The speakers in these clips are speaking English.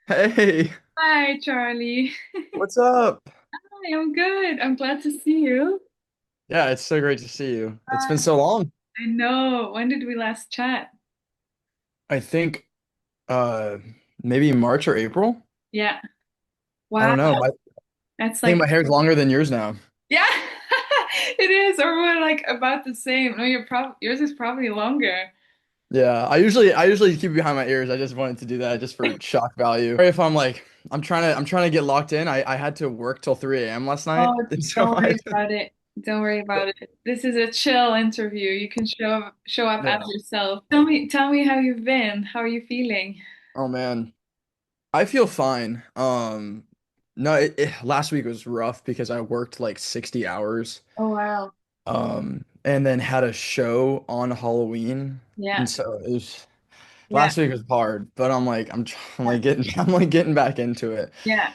Hey, Hi, Charlie. what's up? Hi, I'm good. I'm glad to see you. Yeah, it's so great to see you. It's been Uh, so long. I know. When did we last chat? I think uh maybe March or April. Yeah. I Wow. don't know. I That's think like, my hair's longer than yours now. yeah, it is. Or we're like about the same. No, yours is probably longer. Yeah, I usually keep it behind my ears. I just wanted to do that just for shock value. Or if I'm trying to get locked in. I had to work till 3 a.m. last night. Oh, And so don't worry about it. Don't worry about it. This is a chill interview. You can show up as yeah. yourself. Tell me how you've been. How are you feeling? Oh man. I feel fine. No, last week was rough because I worked like 60 hours. Oh, wow. And then had a show on Halloween. Yeah. And so it was Yeah. last week was hard, but I'm like getting I'm like getting back into it. Yeah.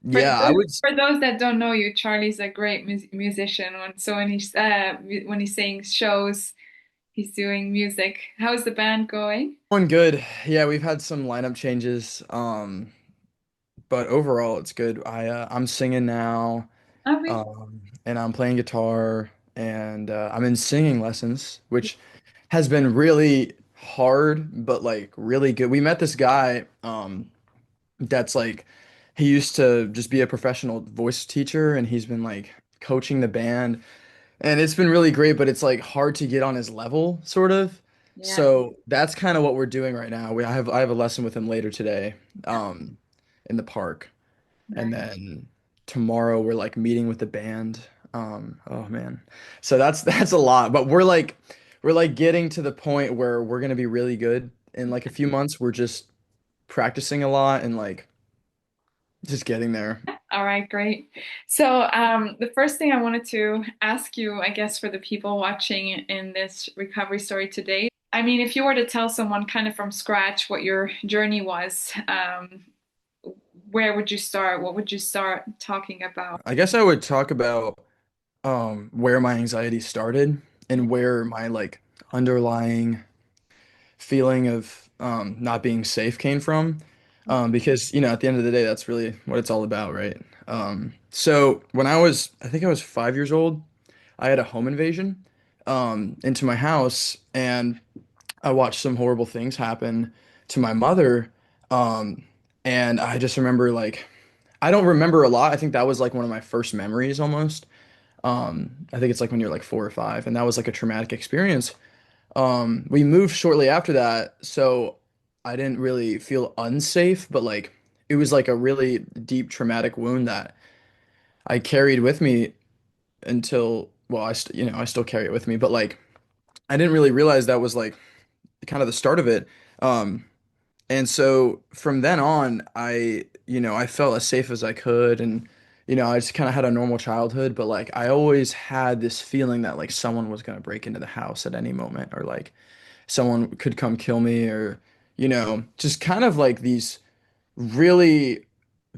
Yeah, I would For those that don't know you, Charlie's a great musician. When he's saying shows, he's doing music. How's the band going? going good. Yeah, we've had some lineup changes. But overall it's good. I'm singing now, Okay. and I'm playing guitar and I'm in singing lessons, which has been really hard, but like really good. We met this guy, that's like he used to just be a professional voice teacher and he's been like coaching the band and it's been really great, but it's like hard to get on his level sort of. Yeah. So that's kind of what we're doing right now. I have a lesson with him later today, Yeah. um in the park, and Nice. then tomorrow we're like meeting with the band. Oh man. So that's a lot, but we're like getting to the point where we're gonna be really good in like a few months. We're just practicing a lot and like just getting there. All right, great. So, the first thing I wanted to ask you, I guess, for the people watching in this recovery story today, I mean, if you were to tell someone kind of from scratch what your journey was, where would you start? What would you start talking about? I guess I would talk about where my anxiety started and where my like underlying feeling of not being safe came from. Because at the end of the day, that's really what it's all about, right? So when I think I was 5 years old, I had a home invasion into my house, and I watched some horrible things happen to my mother. Um, and I just remember like I don't remember a lot. I think that was like one of my first memories almost. I think it's like when you're like 4 or 5, and that was like a traumatic experience. We moved shortly after that, so I didn't really feel unsafe, but like it was like a really deep traumatic wound that I carried with me until, well, I still carry it with me, but like I didn't really realize that was like kind of the start of it. Um, and so from then on, I felt as safe as I could, and I just kind of had a normal childhood, but like I always had this feeling that like someone was gonna break into the house at any moment, or like someone could come kill me, or just kind of like these really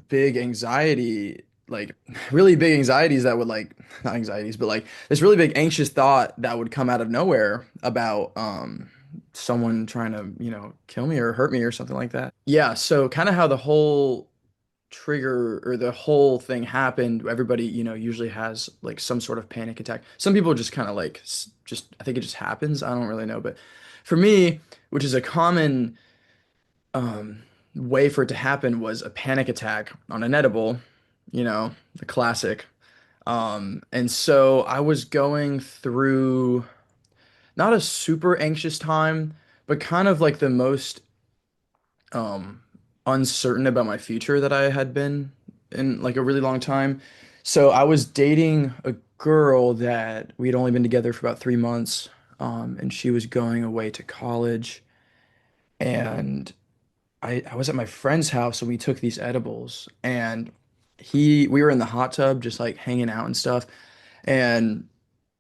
big anxiety, like really big anxieties that would like not anxieties, but like this really big anxious thought that would come out of nowhere about someone trying to, kill me or hurt me or something like that. Yeah, so kind of how the whole trigger or the whole thing happened, everybody, usually has like some sort of panic attack. Some people just kind of like just I think it just happens. I don't really know, but for me, which is a common way for it to happen, was a panic attack on an edible, the classic. And so I was going through not a super anxious time, but kind of like the most um, uncertain about my future that I had been in like a really long time. So I was dating a girl that we had only been together for about 3 months, and she was going away to college, and I was at my friend's house and we took these edibles, and we were in the hot tub just like hanging out and stuff. And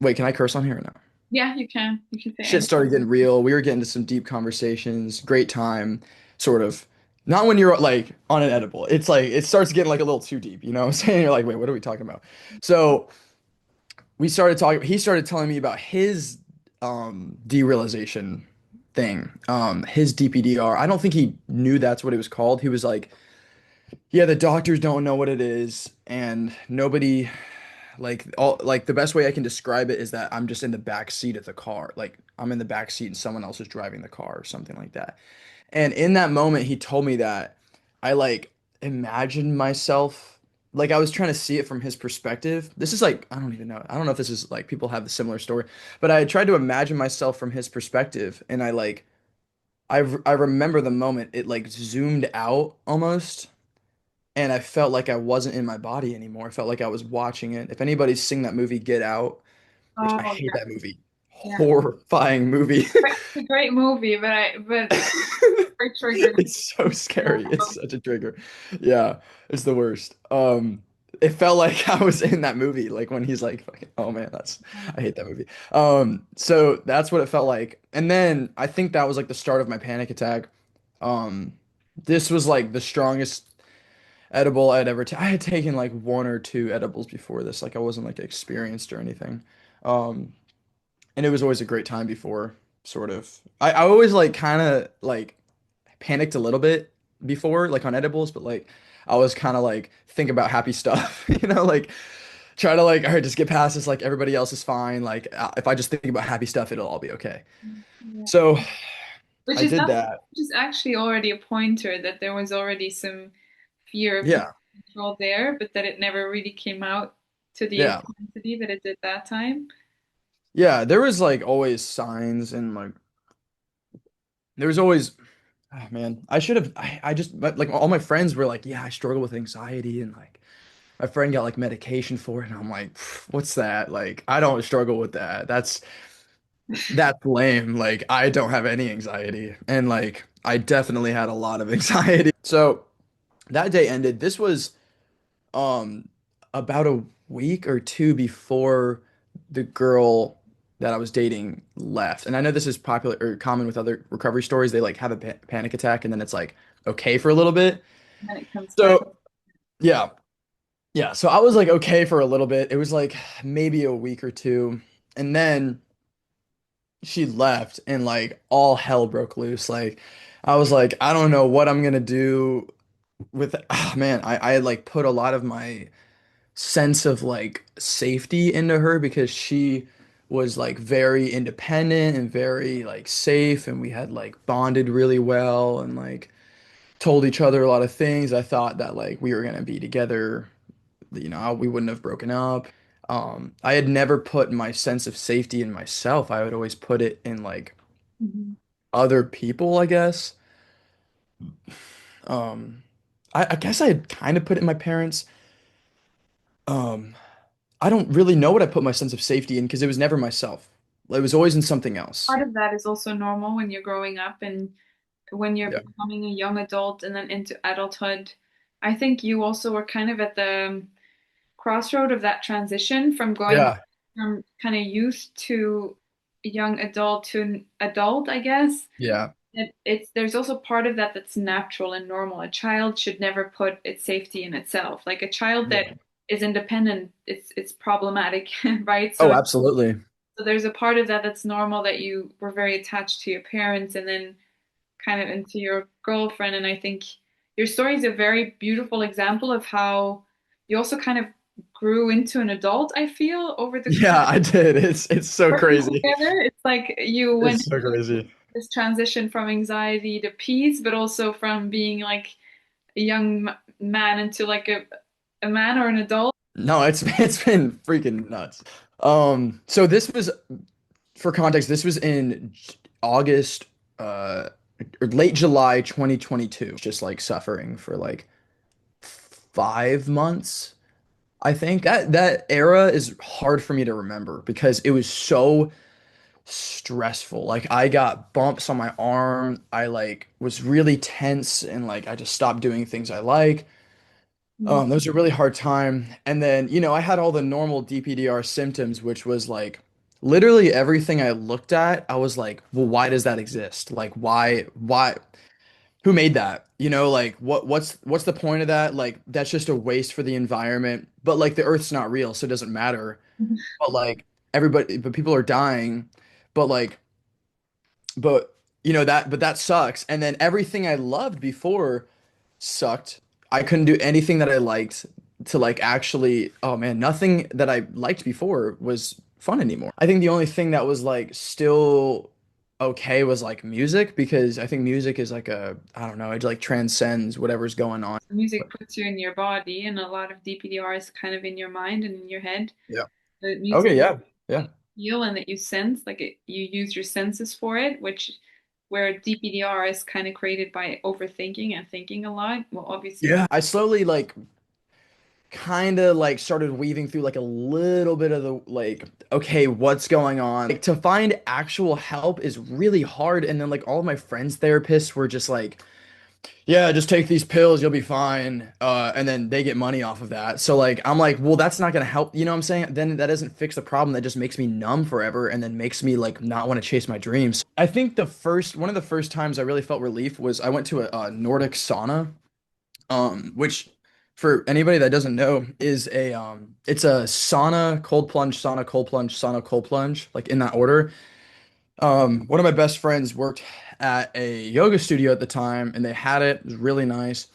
wait, can I curse on here or no? Yeah, you can. You can say Shit anything. started getting real. We were getting to some deep conversations, great time, sort of. Not when you're like on an edible. It's like it starts getting like a little too deep, you know what I'm saying? You're like, wait, what are we talking about? So we started talking, he started telling me about his derealization thing. His DPDR, I don't think he knew that's what it was called. He was like, yeah, the doctors don't know what it is, and nobody like the best way I can describe it is that I'm just in the back seat of the car. Like I'm in the back seat and someone else is driving the car or something like that. And in that moment, he told me that I like imagined myself like I was trying to see it from his perspective. This is like I don't even know. I don't know if this is like people have the similar story, but I tried to imagine myself from his perspective, and I remember the moment it like zoomed out almost, and I felt like I wasn't in my body anymore. I felt like I was watching it. If anybody's seen that movie Get Out, which I Oh hate yeah, that movie, yeah. horrifying movie. It's a great movie, but very triggering. It's so scary. It's such a trigger. Yeah, it's the worst. It felt like I was in that movie, like when he's like, "Oh man, that's I hate that movie." So that's what it felt like. And then I think that was like the start of my panic attack. Um, this was like the strongest edible I'd ever I had taken like one or two edibles before this. Like I wasn't like experienced or anything. Um, and it was always a great time before, sort of. I always like kind of like panicked a little bit before, like on edibles, but like I was kind of like think about happy stuff, like try to like, all right, just get past this. Like everybody else is fine. Like if I just think about happy stuff, it'll all be okay. Yeah. So Which I is did not, that. which is actually already a pointer that there was already some fear of losing Yeah. control there, but that it never really came out to the Yeah. intensity that it did that time. Yeah. There was like always signs and like there was always, oh man, I should have, I just, like all my friends were like, yeah, I struggle with anxiety and like, my friend got like medication for it, and I'm like, what's that? Like, I don't struggle with that. That's lame. Like, I don't have any anxiety. And like, I definitely had a lot of anxiety. So that day ended. This was um about a week or two before the girl that I was dating left. And I know this is popular or common with other recovery stories. They like have a panic attack and then it's like okay for a little bit. And then it comes back. So yeah. Yeah, so I was like okay for a little bit. It was like maybe a week or two. And then she left and like all hell broke loose. Like I was like, I don't know what I'm gonna do with man, I had like put a lot of my sense of like safety into her because she was like very independent and very like safe and we had like bonded really well and like told each other a lot of things. I thought that like we were gonna be together, we wouldn't have broken up. I had never put my sense of safety in myself. I would always put it in like Mhm. other people, I guess. Um, I guess I had kind of put it in my parents. Um, I don't really know what I put my sense of safety in because it was never myself. It was always in something else. Part of that is also normal when you're growing up and when you're Yeah. becoming a young adult and then into adulthood. I think you also were kind of at the crossroad of that transition from going Yeah. from kind of youth to young adult to an adult, I guess. Yeah. It's there's also part of that that's natural and normal. A child should never put its safety in itself. Like a child that Yeah. is independent, it's problematic, right? Oh, So absolutely. so there's a part of that that's normal that you were very attached to your parents and then kind of into your girlfriend. And I think your story is a very beautiful example of how you also kind of grew into an adult, I feel, over the Yeah, I did. It's so working crazy. together. It's like you went It's so crazy. this transition from anxiety to peace, but also from being like a young man into like a man or an adult. No, it's been freaking nuts. So this was for context, this was in August, or late July 2022. Just like suffering for like 5 months. I think that era is hard for me to remember because it was so stressful. Like I got bumps on my arm. I like was really tense and like I just stopped doing things I like. Mm. That was a really hard time. And then, I had all the normal DPDR symptoms, which was like literally everything I looked at, I was like, well, why does that exist? Like who made that? Like what's the point of that? Like that's just a waste for the environment. But like the Earth's not real, so it doesn't matter. But like but people are dying. But like but but that sucks. And then everything I loved before sucked. I couldn't do anything that I liked to like actually, oh man, nothing that I liked before was fun anymore. I think the only thing that was like still okay was like music because I think music is like I don't know, it like transcends whatever's going on. Music puts you in your body, and a lot of DPDR is kind of in your mind and in your head. Yeah. The music Okay, yeah. Yeah. you feel and that you sense, like you use your senses for it, which where DPDR is kind of created by overthinking and thinking a lot. Well, obviously, Yeah. I slowly like kind of like started weaving through like a little bit of the like okay what's going on like to find actual help is really hard and then like all of my friends therapists were just like yeah just take these pills you'll be fine and then they get money off of that so like I'm like well that's not gonna help you know what I'm saying then that doesn't fix the problem that just makes me numb forever and then makes me like not want to chase my dreams. I think the first one of the first times I really felt relief was I went to a Nordic sauna which for anybody that doesn't know is it's a sauna, cold plunge, sauna, cold plunge, sauna, cold plunge, like in that order. One of my best friends worked at a yoga studio at the time and they had it. It was really nice.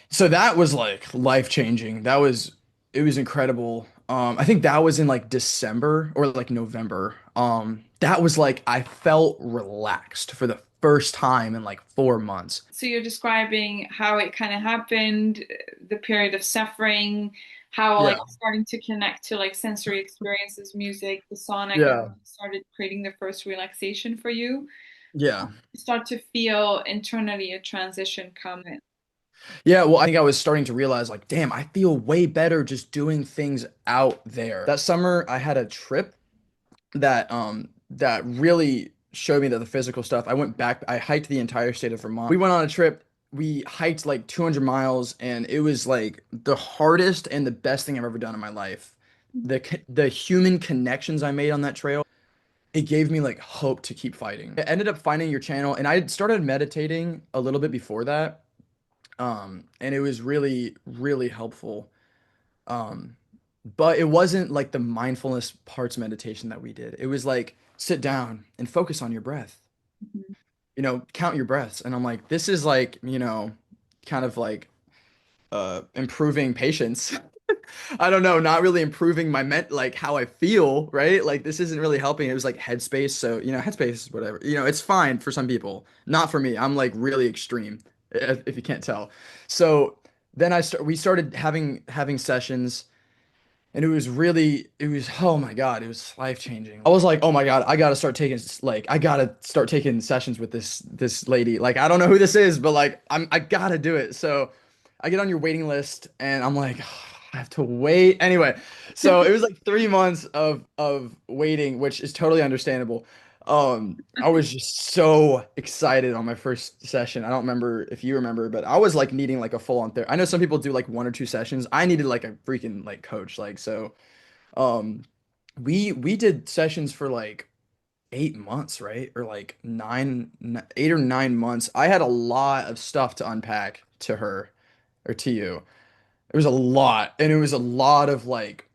So that was like life changing. It was incredible. I think that was in like December or like November. That was like I felt relaxed for the first time in like 4 months. so you're describing how it kind of happened, the period of suffering, how like Yeah. starting to connect to like sensory experiences, music, the sauna kind Yeah. of started creating the first relaxation for you. Yeah. You start to feel internally a transition come in. Yeah, well, I think I was starting to realize, like, damn, I feel way better just doing things out there. That summer, I had a trip that really showed me that the physical stuff. I went back, I hiked the entire state of Vermont. We went on a trip, we hiked like 200 miles, and it was like the hardest and the best thing I've ever done in my life. The human connections I made on that trail, it gave me like hope to keep fighting. I ended up finding your channel, and I had started meditating a little bit before that. And it was really, really helpful. Um, but it wasn't like the mindfulness parts meditation that we did. It was like sit down and focus on your breath. Mhm. Count your breaths. And I'm like, this is like, kind of like improving patience. I don't know, not really improving my like how I feel, right? Like this isn't really helping. It was like headspace. So, headspace is whatever. It's fine for some people. Not for me. I'm like really extreme, if you can't tell. So then we started having sessions and it was oh my God, it was life changing. I was like, oh my God, I gotta start taking sessions with this lady. Like I don't know who this is, but like I gotta do it. So I get on your waiting list and I'm like, I have to wait. Anyway, so it was like 3 months of waiting, which is totally understandable. I was just so excited on my first session. I don't remember if you remember, but I was like needing like a full on therapy. I know some people do like 1 or 2 sessions. I needed like a freaking like coach. Like so, um, we did sessions for like 8 months, right? Or like 8 or 9 months. I had a lot of stuff to unpack to her or to you. It was a lot, and it was a lot of like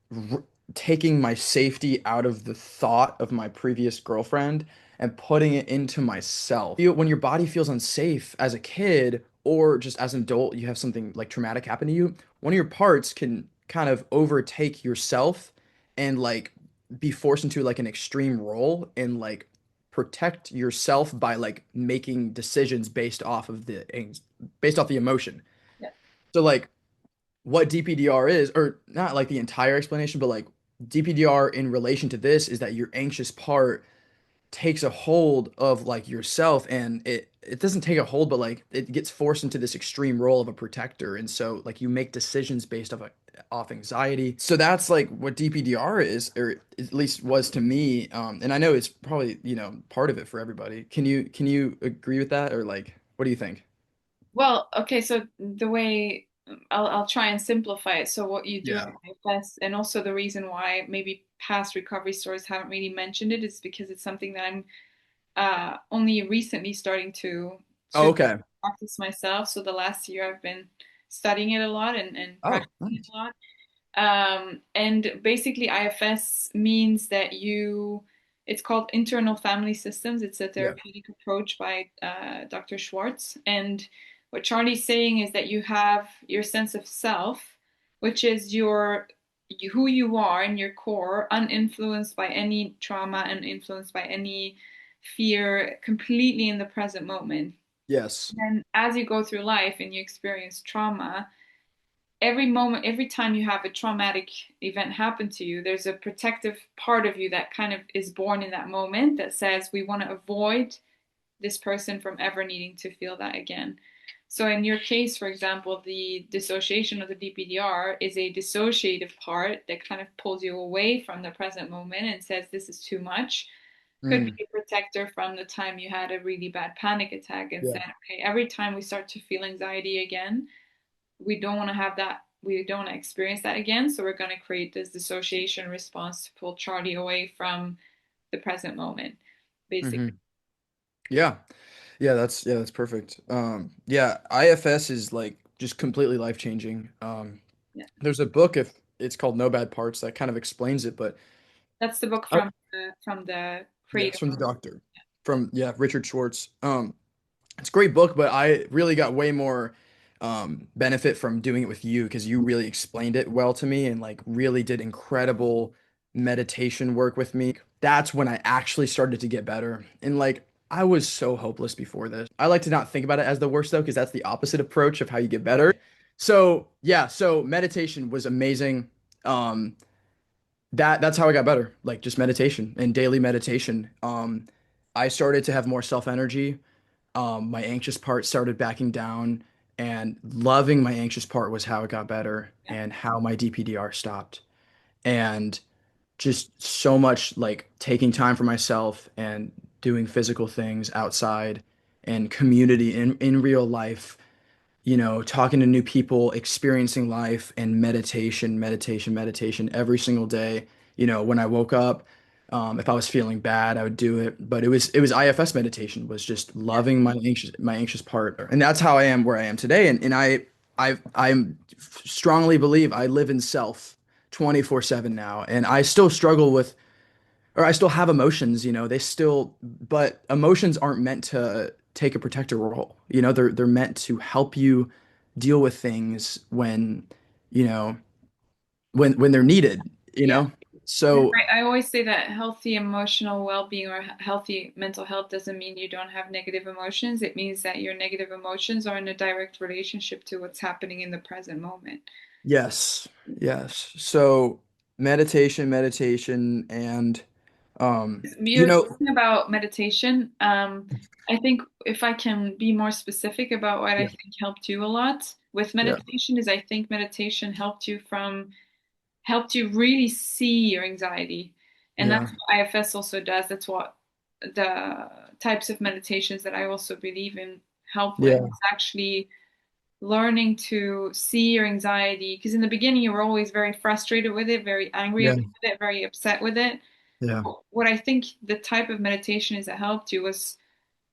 taking my safety out of the thought of my previous girlfriend and putting it into myself. When your body feels unsafe as a kid or just as an adult, you have something like traumatic happen to you, one of your parts can kind of overtake yourself and like be forced into like an extreme role and like protect yourself by like making decisions based off the emotion. Yeah. So like what DPDR is, or not like the entire explanation, but like DPDR in relation to this is that your anxious part takes a hold of like yourself and it doesn't take a hold, but like it gets forced into this extreme role of a protector. And so like you make decisions based off anxiety. So that's like what DPDR is, or at least was to me. And I know it's probably, part of it for everybody. Can you agree with that? Or like, what do you think? Well, okay, so the way I'll try and simplify it. So what you do in Yeah. IFS, and also the reason why maybe past recovery stories haven't really mentioned it is because it's something that I'm only recently starting Oh, to okay. practice myself. So the last year I've been studying it a lot and Oh, practicing it nice. a lot. And basically IFS means that you It's called internal family systems. It's a Yeah. therapeutic approach by Dr. Schwartz. And what Charlie's saying is that you have your sense of self, which is who you are in your core, uninfluenced by any trauma, uninfluenced by any fear, completely in the present moment. Yes. And as you go through life and you experience trauma, every moment, every time you have a traumatic event happen to you, there's a protective part of you that kind of is born in that moment that says, we want to avoid this person from ever needing to feel that again. So in your case, for example, the dissociation of the DPDR is a dissociative part that kind of pulls you away from the present moment and says, this is too much. Could Mm, be a protector from the time you had a really bad panic attack and yeah. said, okay, every time we start to feel anxiety again, we don't want to have that, we don't want to experience that again, so we're going to create this dissociation response to pull Charlie away from the present moment, basically. Hmm. Yeah. Yeah, that's perfect. Yeah, IFS is like just completely life-changing. Yeah, There's a book if it's called No Bad Parts that kind of explains it, but that's the book I, from the creator. yes, from the doctor, from yeah, Richard Schwartz. It's a great book, but I really got way more benefit from doing it with you because you really explained it well to me and like really did incredible meditation work with me. That's when I actually started to get better. And like I was so hopeless before this. I like to not think about it as the worst though, because that's the opposite approach of how you get better. So yeah, so meditation was amazing. Um, that's how I got better, like just meditation and daily meditation. I started to have more self-energy. My anxious part started backing down, and loving my anxious part was how it got better Yeah, and how my DPDR stopped. And just so much like taking time for myself and doing physical things outside and community in real life, talking to new people, experiencing life and meditation every single day. When I woke up, if I was feeling bad, I would do it. But it was IFS meditation was just yeah, loving my anxious part, and that's how I am where I am today. And I'm strongly believe I live in self 24/7 now, and I still struggle with or I still have emotions, but emotions aren't meant to take a protector role. They're meant to help you deal with things you know, when they're needed, you yeah. know? So, I always say that healthy emotional well-being or healthy mental health doesn't mean you don't have negative emotions. It means that your negative emotions are in a direct relationship to what's happening in the present moment. yes. Yes. So, meditation and You're talking about meditation. I think if I can be more specific about what I yeah, think helped you a lot with yeah, meditation is I think meditation helped you really see your anxiety. And yeah, that's what IFS also does. That's what the types of meditations that I also believe in help with. yeah, It's actually learning to see your anxiety. Because in the beginning, you were always very frustrated with it, very angry yeah, with it, very upset with it. yeah, What I think the type of meditation is that helped you was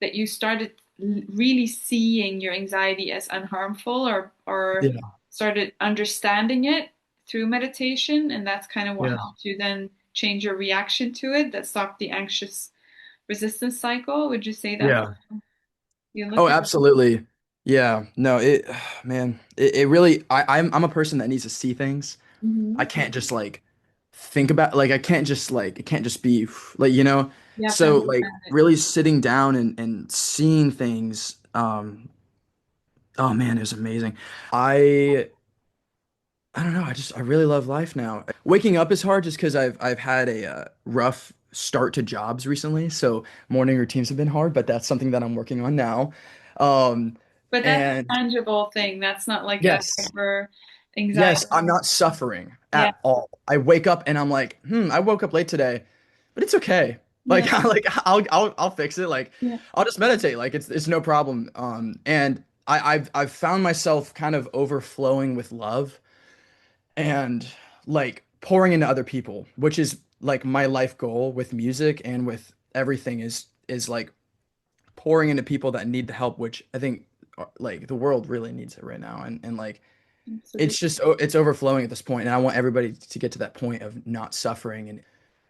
that you started really seeing your anxiety as unharmful or yeah, started understanding it through meditation, and that's kind of what yeah, helped you then change your reaction to it that stopped the anxious resistance cycle. Would you say that's yeah. you Oh, look at? absolutely. Yeah. No, man, it really, I'm a person that needs to see things. I Mhm. can't just like think about like I can't just like it can't just be like You have to so like understand it. really sitting down and seeing things oh man, it was amazing. I I don't know, I really love life now. Waking up is hard just because I've had a rough start to jobs recently, so morning routines have been hard, but that's something that I'm working on now. Um But that's a and tangible thing. That's not like a yes. hyper anxiety. Yes, I'm not suffering Yeah, at all. I wake up and I'm like, I woke up late today, but it's okay. yeah, Like, I'll fix it. Like, yeah. I'll just meditate. Like, it's no problem. And I've found myself kind of overflowing with love and like pouring into other people, which is like my life goal with music and with everything is like pouring into people that need the help, which I think like the world really needs it right now. And like Absolutely. it's just it's overflowing at this point, and I want everybody to get to that point of not suffering.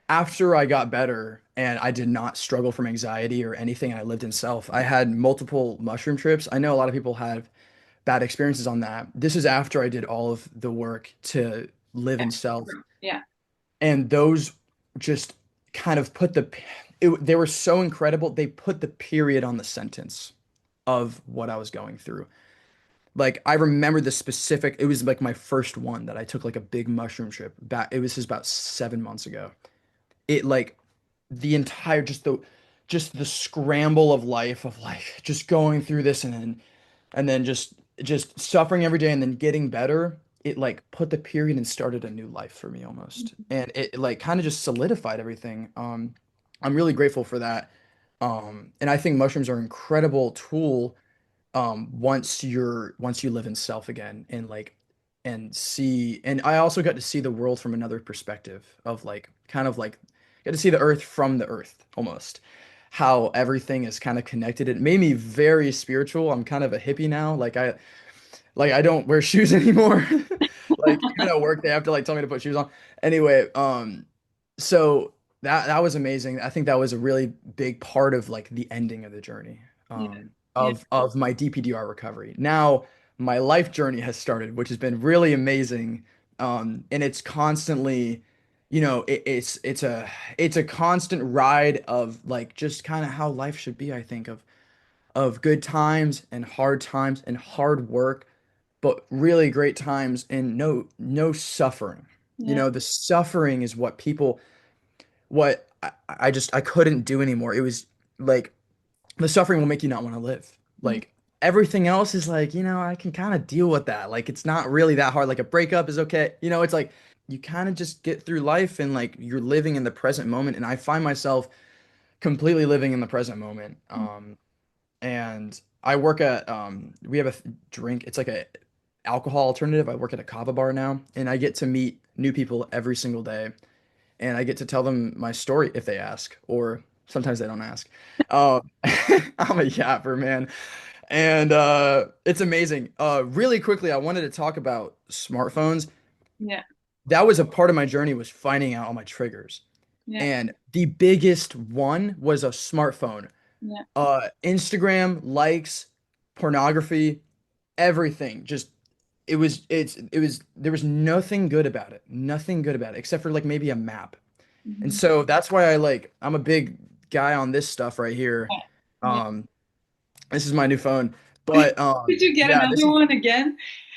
after I got better and I did not struggle from anxiety or anything, and I lived in self, I had multiple mushroom trips. I know a lot of people have bad experiences on that. This is after I did all of the work to live Yeah. in self. Yeah. And those just kind of they were so incredible. They put the period on the sentence of what I was going through. Like I remember the specific, it was like my first one that I took like a big mushroom trip back. It was just about 7 months ago. It like the entire just the scramble of life of like just going through this and then just suffering every day and then getting better. It like put the period and started a new life for me almost. And it like kind of just solidified everything. I'm really grateful for that. And I think mushrooms are an incredible tool once you live in self again and like and see, and I also got to see the world from another perspective of like kind of like get to see the earth from the earth almost, how everything is kind of connected. It made me very spiritual. I'm kind of a hippie now. Like I don't wear shoes anymore. Like even at work they have to like tell me to put shoes on. Anyway, so that was amazing. I think that was a really big part of like the ending of the journey Yeah. Yeah. of my DPDR recovery. Now my life journey has started, which has been really amazing. And it's constantly, it's a constant ride of like just kind of how life should be, I think, of good times and hard work, but really great times and no suffering. Yeah. The suffering is what I couldn't do anymore. It was like the suffering will make you not want to live. Yeah. Like everything else is like, I can kind of deal with that. Like it's not really that hard. Like a breakup is okay. It's like you kind of just get through life and like you're living in the present moment. And I find myself completely living in the present moment. And I work at we have a drink. It's like a alcohol alternative. I work at a kava bar now, and I get to meet new people every single day, and I get to tell them my story if they ask, or sometimes they don't ask. I'm a yapper, man, and it's amazing. Really quickly, I wanted to talk about smartphones. Yeah. That was a part of my journey was finding out all my triggers, Yeah. and the biggest one was a smartphone. Yeah. Instagram likes, pornography, everything. Just it was there was nothing good about it. Nothing good about it except for like maybe a map. And Mhm. so that's why I'm a big guy on this stuff right here. Yeah. Yeah. Um this is my new phone. But Did you get yeah, this another is one again?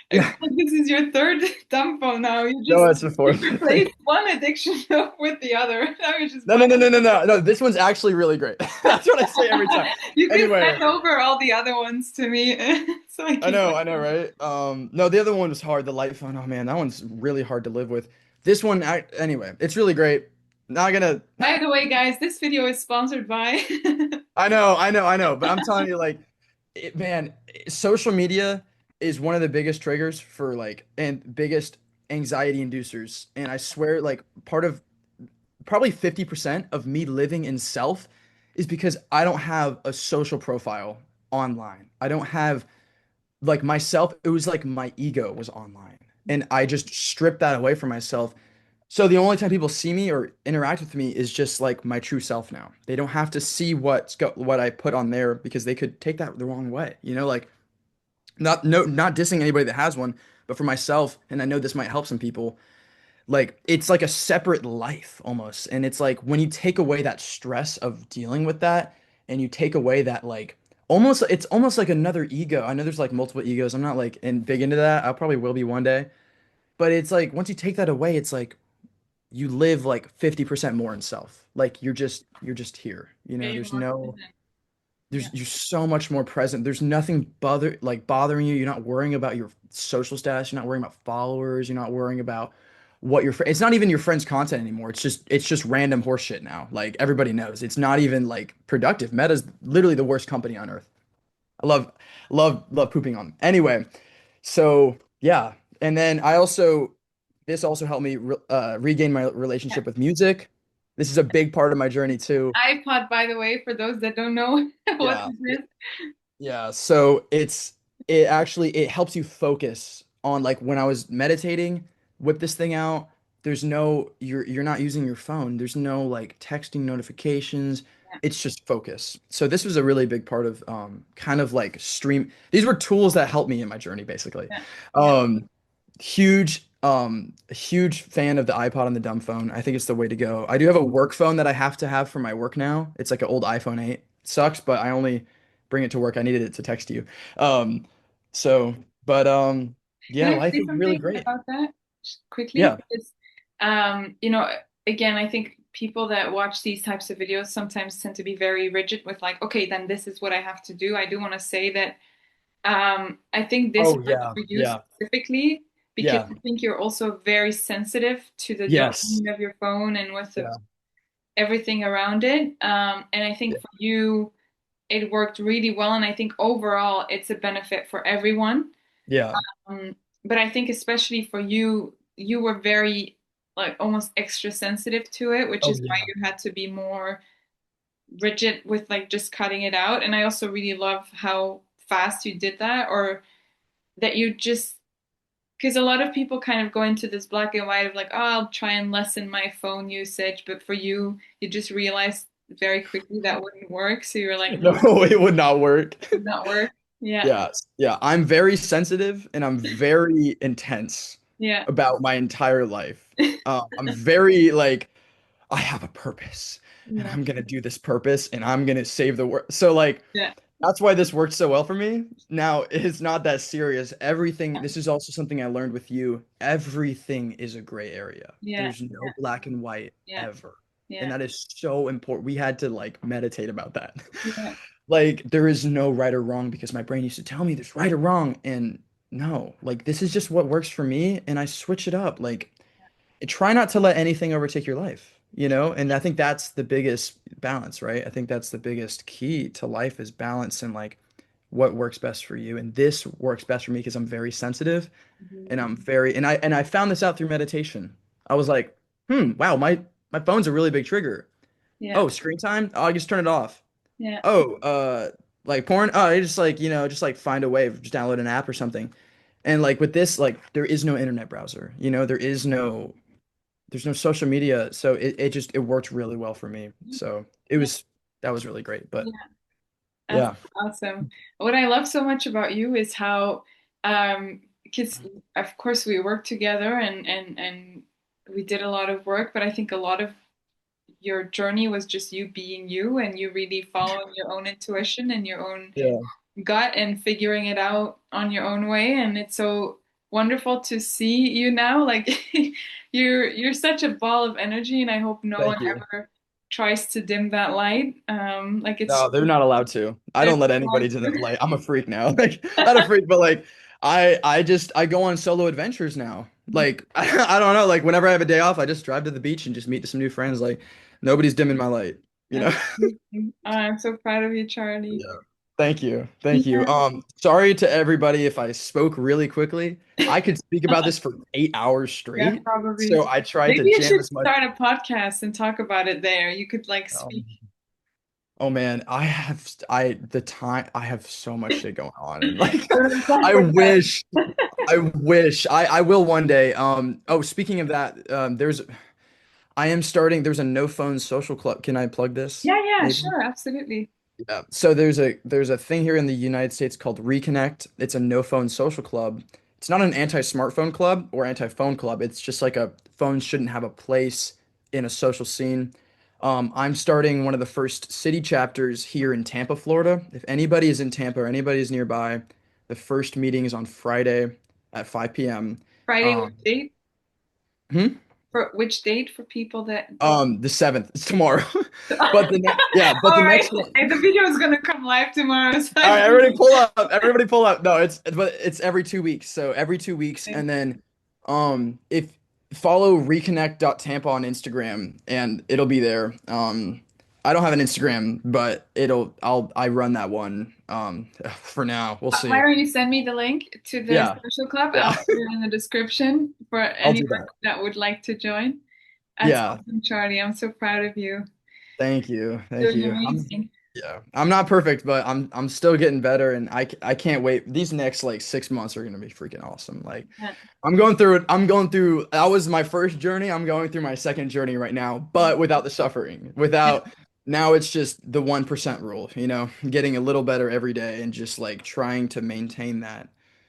I feel yeah, like this is your third dumb phone now. You no, just it's the you fourth. replaced one addiction with the other. Now you're just No, no, buying. no, no, no, no. No, this one's actually really great. That's what I say every time. You can Anyway, send over all the other ones to me so I can. I know, right? No, the other one was hard. The light phone. Oh man, that one's really hard to live with. This one, anyway, it's really great. Not gonna. By the way, guys, this video is sponsored by. I know, I know, I know. But I'm telling you, like, man, social media is one of the biggest triggers for like and biggest anxiety inducers. And I swear, like, part of probably 50% of me living in self is because I don't have a social profile online. I don't have like myself, it was like my ego was online. And I just stripped that away from myself. So the only time people see me or interact with me is just like my true self now. They don't have to see what I put on there because they could take that the wrong way. Like not dissing anybody that has one, but for myself, and I know this might help some people, like it's like a separate life almost. And it's like when you take away that stress of dealing with that and you take away that like almost it's almost like another ego. I know there's like multiple egos. I'm not like big into that. I probably will be one day. But it's like once you take that away, it's like you live like 50% more in self. Like you're just here. Way There's more no present. Yeah. you're so much more present. There's nothing bothering you. You're not worrying about your social status. You're not worrying about followers. You're not worrying about it's not even your friend's content anymore. It's just random horse shit now. Like everybody knows. It's not even like productive. Meta's literally the worst company on earth. I love pooping on them. Anyway, so yeah. And then this also helped me regain my Yeah. relationship with music. This is a big part of my journey too. iPod, by the way, for those that don't know what Yeah. this is. Yeah, so it actually it helps you focus on like when I was meditating, whip this thing out. there's no you're not using your phone. There's no like texting notifications. Yeah. It's just focus. So this was a really big part of kind of like stream. These were tools that helped me in my journey, basically. Yeah. Yeah. Um, a huge fan of the iPod and the dumb phone. I think it's the way to go. I do have a work phone that I have to have for my work now. It's like an old iPhone 8. Sucks, but I only bring it to work. I needed it to text you. Um, so, but Can yeah, I life say is really something great. about that just quickly? Yeah. Because, you know, again, I think people that watch these types of videos sometimes tend to be very rigid with like, okay, then this is what I have to do. I do want to say that I think this Oh works yeah, for you yeah, specifically because yeah, I think you're also very sensitive to the yes, dopamine of your phone and with the, yeah, everything around it. And I yeah, think for you, it worked really well. And I think overall, it's a benefit for everyone. yeah. Um, but I think especially for you, you were very like almost extra sensitive to it, which Oh is why yeah. you had to be more rigid with like just cutting it out. And I also really love how fast you did that, or that you just because a lot of people kind of go into this black and white of like, oh, I'll try and lessen my phone usage, but for you, you just realized very quickly that wouldn't work. So you were like, no, No, it would not work. it would not work. Yeah, Yeah, yeah. I'm very sensitive and I'm very intense yeah, about my entire life. I'm very like I have a purpose and yeah, I'm gonna do this purpose and I'm gonna save the world. So like yeah, that's why this worked so well for me. Now, it's not that serious. Everything, this is also something I learned with you. Everything is a gray area. yeah, There's no yeah, black and white yeah, ever. And yeah, that is so important. We had to like meditate about that. yeah, Like, there is no right or wrong because my brain used to tell me there's right or wrong. And no, like, this is just what works for me. And I switch it up. Like, try not to let anything overtake your life, you know? And I think that's the biggest balance, right? I think that's the biggest key to life is balance and like what works best for you. And this works best for me because I'm very sensitive mhm, and I'm very and I found this out through meditation. I was like, wow, my phone's a really big trigger. yeah, Oh, screen time? Oh, I just turn it off. yeah, Oh, like porn? Oh, I just like, just like find a way of just download an app or something. And like with this, like there is no internet browser, there's no social media, so it worked really well for me. So yeah, that was really great. But yeah. That's yeah, awesome. What I love so much about you is how, because of course we worked together and we did a lot of work, but I think a lot of your journey was just you being you and you really following your own intuition and your own yeah, gut and figuring it out on your own way. And it's so wonderful to see you now. Like you're such a ball of energy, and I hope no one thank you. ever tries to dim that light. Like it's No, they're not allowed to. I there's don't let anybody to that. Like, I'm a freak now. Like, not a freak, but like, I go on solo adventures now. Like, I don't know. Like, whenever I have a day off, I just drive to the beach and just meet some new friends. Like, nobody's dimming my light. You That's know? amazing. Oh, I'm so proud of you, Charlie. Yeah. Thank you. Thank you. Yeah. Sorry to everybody if I spoke really quickly. I could speak about this for 8 hours Yeah, straight. probably. So I tried Maybe to you jam should as much. start a podcast and talk about it there. You could like speak. Um, Oh man, I have so much shit going on and like I wish I will one day. Oh, speaking of that, I am starting there's a no phone social club. Can I plug this? Yeah, yeah, Maybe? sure, absolutely. Yeah. So there's a thing here in the United States called Reconnect. It's a no phone social club. It's not an anti-smartphone club or anti-phone club. It's just like a phones shouldn't have a place in a social scene. I'm starting one of the first city chapters here in Tampa, Florida. If anybody is in Tampa or anybody is nearby, the first meeting is on Friday at 5 p.m. Friday, which Um, date? hmm? For which date for people that don't? The 7th. It's tomorrow. All But the right. next one. And the video is gonna come live tomorrow, so All I right, everybody pull up. Everybody pull up. No, it's every 2 weeks. So every 2 weeks, think- and then if follow reconnect.tampa on Instagram and it'll be there. I don't have an Instagram, but I run that one. For now. We'll Why see. don't you send me the link to the Yeah. social club? Yeah. I'll put it in the description for I'll do anyone that. that would like to join. That's Yeah. awesome, Charlie. I'm so proud of you. Thank you. Thank Doing you. amazing. Yeah, I'm not perfect, but I'm still getting better, and I can't wait. These next like 6 months are gonna be freaking awesome. Like Yeah. I'm going through it. I'm going through. That was my first journey. I'm going through my second journey right now, but without the suffering. Without now, it's just the 1% rule. Getting a little better every day, and just like trying to maintain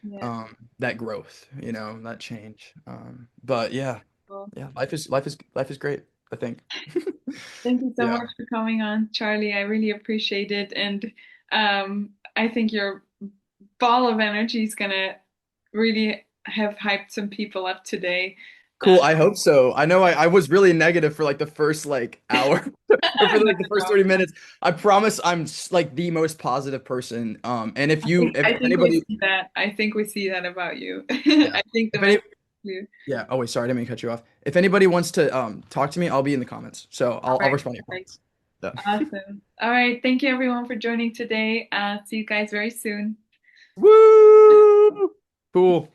Yeah. that growth. That change. But yeah, Well, yeah. Life is great, I think. thank you so Yeah. much for coming on, Charlie. I really appreciate it. And I think your ball of energy is gonna really have hyped some people up today. Uh, Cool. I hope so. I know I was really negative for like the first like hour or for no, like the first no. 30 minutes. I promise I'm like the most positive person. And if you if I think we anybody see that. I think we see that about you. yeah. I think the If message any is clear. yeah, oh wait, sorry, I didn't mean to cut you off. If anybody wants to talk to me, I'll be in the comments. So All I'll right. respond to your All right. comments. Yeah. Awesome. All right. Thank you everyone for joining today. See you guys very soon. Woo! Cool.